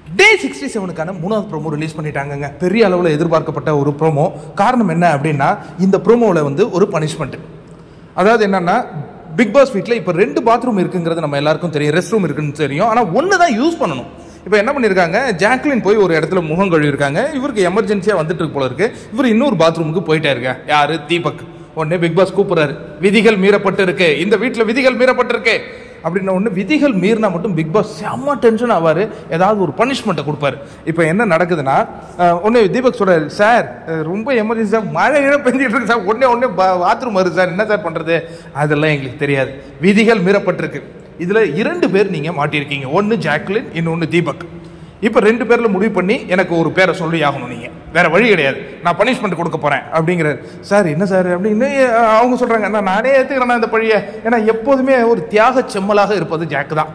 டே 67க்கான 3வது promo release பண்ணிட்டாங்க. பெரிய அளவில் எதிர்பார்க்கப்பட்ட ஒரு ப்ரோமோ. காரணம் என்ன அப்படின்னா, இந்த ப்ரோமோவில் வந்து ஒரு பனிஷ்மெண்ட். அதாவது என்னன்னா, பிக் பாஸ் வீட்டில் இப்போ 2 பாத்ரூம் இருக்குங்கிறது நம்ம எல்லாருக்கும் தெரியும், ரெஸ்ட் ரூம் இருக்குன்னு தெரியும். ஆனால் ஒன்று தான் யூஸ் பண்ணணும். இப்போ என்ன பண்ணியிருக்காங்க, ஜாக்லின் போய் ஒரு இடத்துல முகம் கழுவிருக்காங்க. இவருக்கு எமர்ஜென்சியாக வந்துட்டு இருக்கு போல இருக்கு. இவர் இன்னொரு பாத்ரூமுக்கு போயிட்டே இருக்க. யாரு? தீபக். உடனே பிக் பாஸ் கூப்பிடுறாரு, விதிகள் மீறப்பட்டு இருக்கு, இந்த வீட்டில் விதிகள் மீறப்பட்டு இருக்கு அப்படின்ன ஒன்று. விதிகள் மீறினா மட்டும் பிக் பாஸ் செம்ம டென்ஷன் ஆவார், ஏதாவது ஒரு பனிஷ்மெண்ட்டை கொடுப்பாரு. இப்போ என்ன நடக்குதுன்னா, ஒன்று தீபக் சொல்றாரு, சார் ரொம்ப எமர்ஜென்சி சார், மழை பெஞ்சிட்டு இருக்கு சார், உடனே பாத்ரூம் வருது சார், என்ன சார் பண்ணுறது? அதெல்லாம் எங்களுக்கு தெரியாது, விதிகள் மீறப்பட்டிருக்கு. இதில் 2 பேர் நீங்கள் மாட்டியிருக்கீங்க, ஒன்று ஜாக்லின், இன்னொன்று தீபக். இப்போ 2 பேரில் முடிவு பண்ணி எனக்கு ஒரு பேரை சொல்லி ஆகணும், நீங்கள் வேற வழி கிடையாது, நான் பனிஷ்மெண்ட் கொடுக்க போகிறேன் அப்படிங்கிறார். சார் என்ன சார் அப்படின்னு அவங்க சொல்கிறாங்க, நானே ஏற்றுக்கிறேன் இந்த பழியை. ஏன்னா எப்போதுமே ஒரு தியாக செம்மலாக இருப்பது ஜாக் தான்.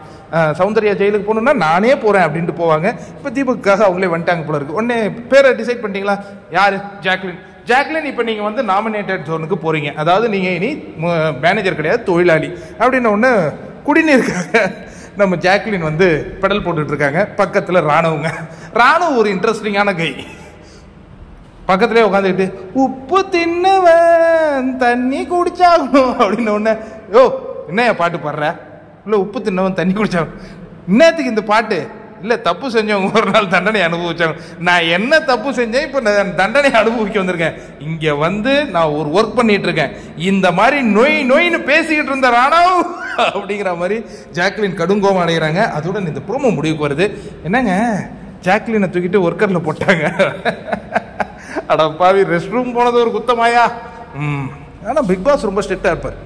சௌந்தர்யா ஜெயிலுக்கு போகணுன்னா நானே போகிறேன் அப்படின்ட்டு போவாங்க. இப்போ தீபக்காக அவங்களே வந்துட்டாங்க போல இருக்கு. உடனே பேரை டிசைட் பண்ணிட்டீங்களா? யார்? ஜாக்லின். ஜாக்லின், இப்போ நீங்கள் வந்து நாமினேட்டட் ஜோனுக்கு போகிறீங்க. அதாவது நீங்கள் இனி மேனேஜர் கிடையாது, தொழிலாளி அப்படின்ன ஒன்று. குடிநீருக்காக நம்ம ஜாக்லின் வந்து பெடல் போட்டுட்டு இருக்காங்க. பக்கத்தில் ராணுவங்க. ராணுவ ஒரு இன்ட்ரெஸ்டிங்கான கை. பக்கத்திலே உட்காந்துக்கிட்டு, உப்பு தின்னவன் தண்ணி குடிச்சாகணும் அப்படின்னு ஒன்று. யோ என்னையா பாட்டு பாடுற? இல்லை, உப்பு தின்னவன் தண்ணி குடிச்சாகணும். இன்னத்துக்கு இந்த பாட்டு? இல்லை, தப்பு செஞ்சவங்க ஒரு நாள் தண்டனை அனுபவிச்சாங்க. நான் என்ன தப்பு செஞ்சேன், இப்போ நான் தண்டனை அனுபவிக்க வந்திருக்கேன். இங்கே வந்து நான் ஒரு ஒர்க் பண்ணிட்டு இருக்கேன். இந்த மாதிரி நொய்னு பேசிக்கிட்டு இருந்த ராணுவம் அப்படிங்கிற மாதிரி ஜாக்லின் கடுங்கோவம் அடைகிறாங்க. அதுடன் இந்த ப்ரோமோ முடிவுக்கு வருது. என்னங்க, ஜாக்லினை தூக்கிட்டு ஒர்க்கரில் போட்டாங்க. அடப்பாவி, ரெஸ்ட் ரூம் போனது ஒரு குத்தமாயா? ஆனால் பிக் பாஸ் ரொம்ப ஸ்ட்ரிக்டாக இருப்பார்.